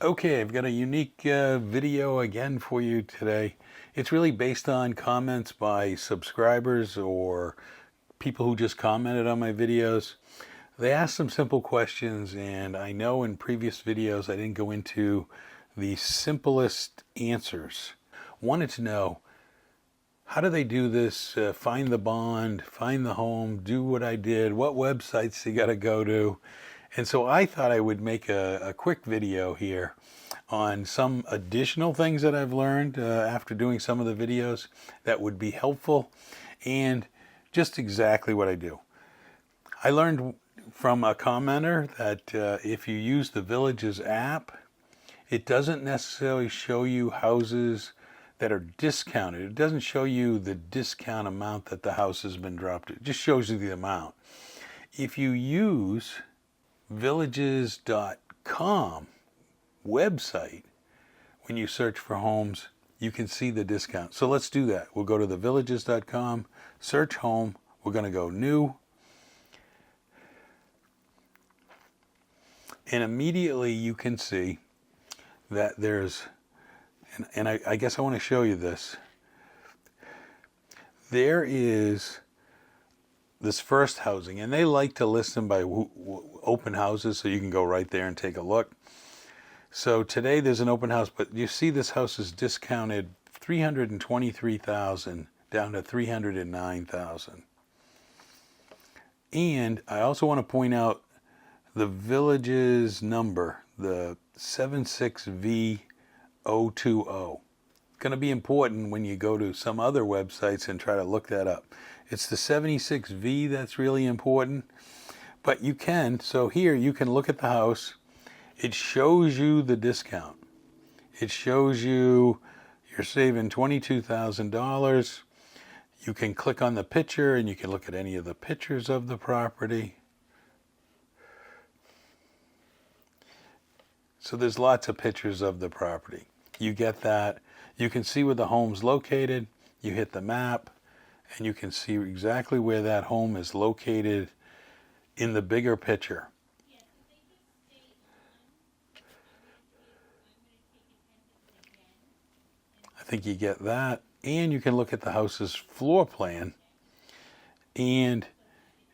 Okay, I've got a unique video again for you today. It's really based on comments by subscribers or people who just commented on my videos. They asked some simple questions, and I know in previous videos I didn't go into the simplest answers. Wanted to know, how do they do this? Find the bond, find the home, do what I did, what websites you got to go to. And so I thought I would make a quick video here on some additional things that I've learned after doing some of the videos that would be helpful, and just exactly what I do. I learned from a commenter that if you use the Villages app, it doesn't necessarily show you houses that are discounted. It doesn't show you the discount amount that the house has been dropped. It just shows you the amount. If you use villages.com website, when you search for homes, you can see the discount. So let's do that. We'll go to the villages.com, search home. We're going to go new. And immediately you can see that there's, and I guess I want to show you this. There is this first housing, and they like to list them by open houses, so you can go right there and take a look. So today there's an open house, but you see this house is discounted $323,000 down to $309,000. And I also want to point out the Villages number, the 76V020. Going to be important when you go to some other websites and try to look that up. It's the 76V that's really important, but you can, so here you can look at the house. It shows you the discount. It shows you you're saving $22,000. You can click on the picture and you can look at any of the pictures of the property. So there's lots of pictures of the property. You get that. You can see where the home's located. You hit the map and you can see exactly where that home is located in the bigger picture. I think you get that. And you can look at the house's floor plan and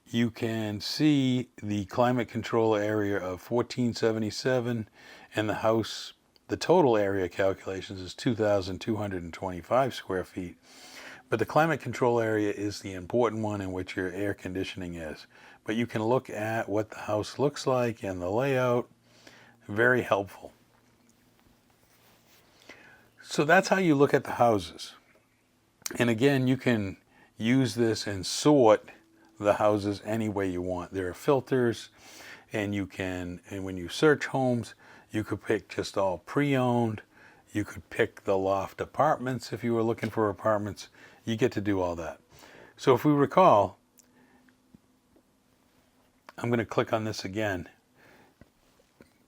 you can see the climate control area of 1477, and the house, the total area calculations is 2,225 square feet. But the climate control area is the important one, in which your air conditioning is. But you can look at what the house looks like and the layout. Very helpful. So that's how you look at the houses. And again, you can use this and sort the houses any way you want. There are filters, and you can, and when you search homes, you could pick just all pre-owned. You could pick the loft apartments if you were looking for apartments. You get to do all that. So if we recall, I'm going to click on this again.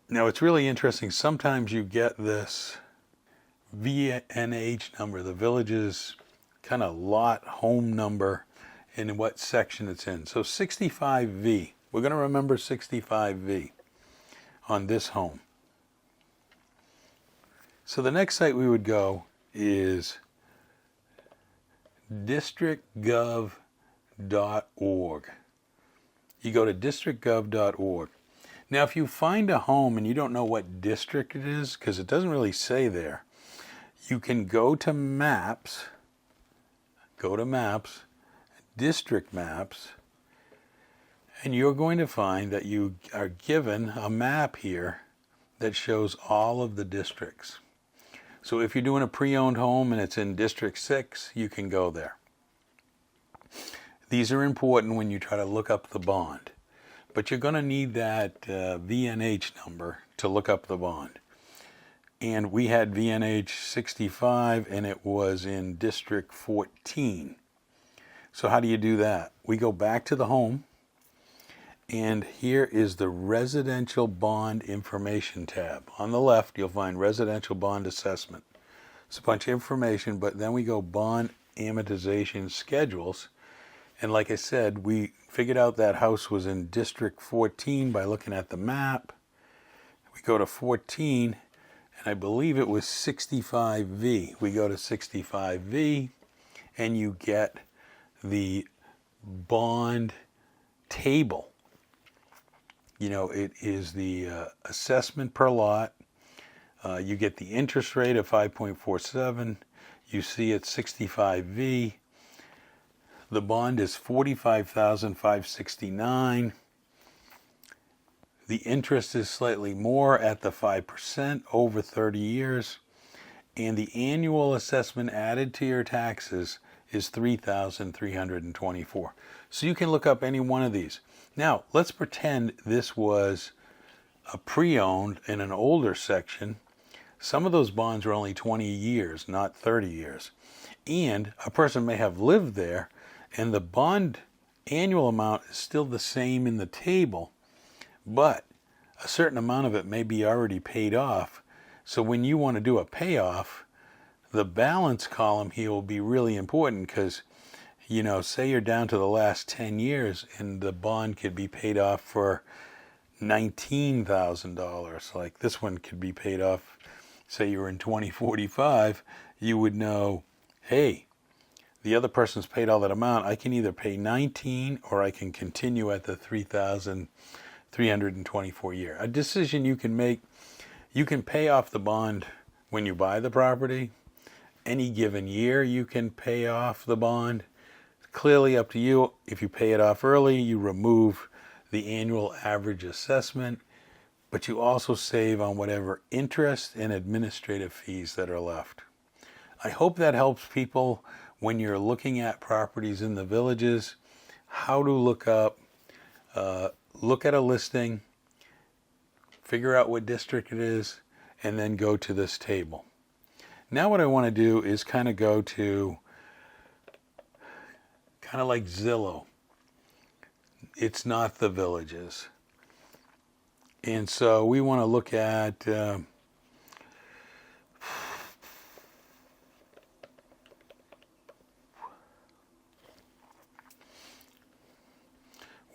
Now it's really interesting. Sometimes you get this VNH number, the Villages kind of lot home number, and what section it's in. So 65V, we're going to remember 65V on this home. So the next site we would go is districtgov.org. You go to districtgov.org. Now if you find a home and you don't know what district it is, because it doesn't really say there, you can go to maps, district maps, and you're going to find that you are given a map here that shows all of the districts. So if you're doing a pre-owned home and it's in District 6, you can go there. These are important when you try to look up the bond, but you're going to need that VNH number to look up the bond. And we had VNH 65, and it was in District 14. So how do you do that? We go back to the home, and here is the Residential Bond Information tab. On the left, you'll find Residential Bond Assessment. It's a bunch of information, but then we go Bond Amortization Schedules. And like I said, we figured out that house was in District 14 by looking at the map. We go to 14, and I believe it was 65V. We go to 65V and you get the bond table. You know, it is the assessment per lot. You get the interest rate of 5.47. You see it's 65V. The bond is $45,569. The interest is slightly more at the 5% over 30 years. And the annual assessment added to your taxes is $3,324. So you can look up any one of these. Now, let's pretend this was a pre-owned in an older section. Some of those bonds are only 20 years, not 30 years. And a person may have lived there, and the bond annual amount is still the same in the table, but a certain amount of it may be already paid off. So when you want to do a payoff, the balance column here will be really important because, you know, say you're down to the last 10 years and the bond could be paid off for $19,000. Like this one could be paid off, say you were in 2045, you would know, hey, the other person's paid all that amount. I can either pay 19 or I can continue at the 3,324 year. A decision you can make. You can pay off the bond when you buy the property. Any given year you can pay off the bond. Clearly up to you. If you pay it off early, you remove the annual average assessment, but you also save on whatever interest and administrative fees that are left. I hope that helps people when you're looking at properties in the villages, how to look up, look at a listing, figure out what district it is, and then go to this table. Now what I want to do is kind of go to kind of like Zillow. It's not the villages. And so we want to look at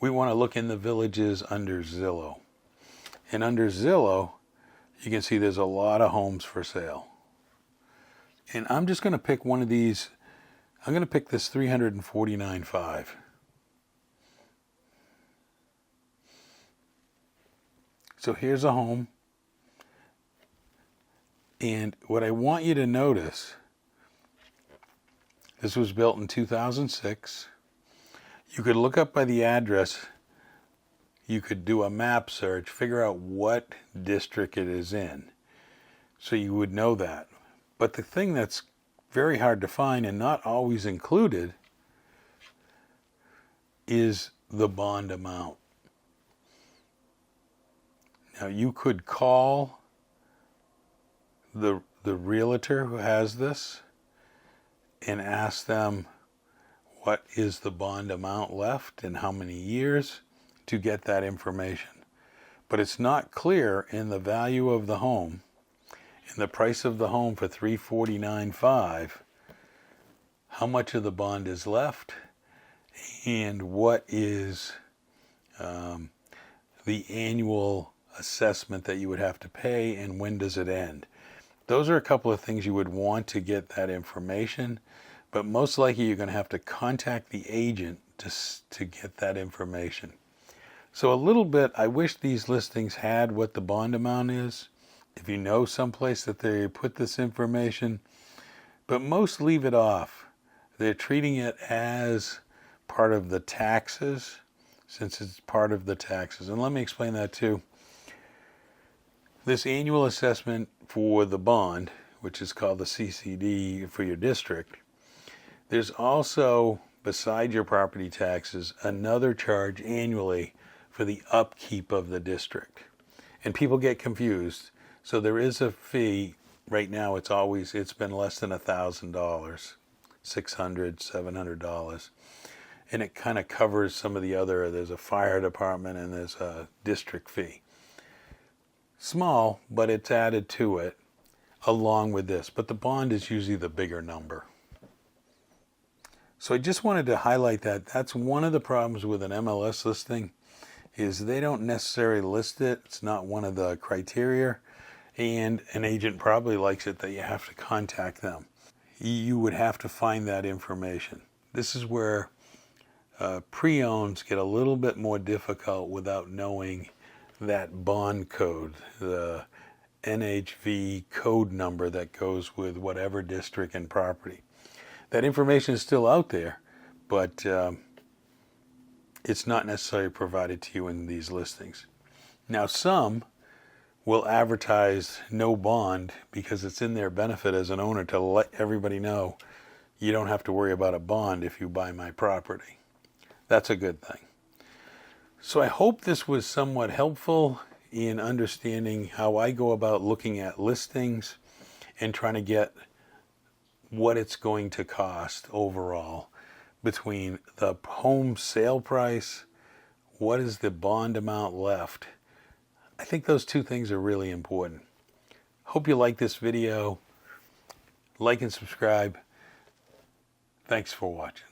we want to look in the villages under Zillow. And under Zillow, you can see there's a lot of homes for sale. And I'm just going to pick one of these. I'm going to pick this 349.5. So here's a home. And what I want you to notice, this was built in 2006. You could look up by the address. You could do a map search, figure out what district it is in. So you would know that. But the thing that's very hard to find and not always included is the bond amount. Now you could call the realtor who has this and ask them what is the bond amount left and how many years to get that information. But it's not clear in the value of the home, in the price of the home for $349,500, how much of the bond is left and what is the annual assessment that you would have to pay and when does it end. Those are a couple of things you would want to get that information, but most likely you're going to have to contact the agent to get that information. So a little bit, I wish these listings had what the bond amount is. If you know someplace that they put this information, but most leave it off. They're treating it as part of the taxes, since it's part of the taxes. And let me explain that too. This annual assessment for the bond, which is called the CCD for your district, there's also, beside your property taxes, another charge annually for the upkeep of the district. And people get confused. So there is a fee. Right now it's been less than $1,000, $600, $700. And it kind of covers some of the other, there's a fire department and there's a district fee. Small, but it's added to it along with this. But the bond is usually the bigger number. So I just wanted to highlight that. That's one of the problems with an MLS listing, is they don't necessarily list it. It's not one of the criteria. and an agent probably likes it that you have to contact them. You would have to find that information. This is where pre-owns get a little bit more difficult without knowing that bond code, the NHV code number that goes with whatever district and property. That information is still out there, but it's not necessarily provided to you in these listings. Now, some will advertise no bond because it's in their benefit as an owner to let everybody know you don't have to worry about a bond if you buy my property. That's a good thing. So I hope this was somewhat helpful in understanding how I go about looking at listings and trying to get what it's going to cost overall between the home sale price, what is the bond amount left. I think those two things are really important. Hope you like this video. Like and subscribe. Thanks for watching.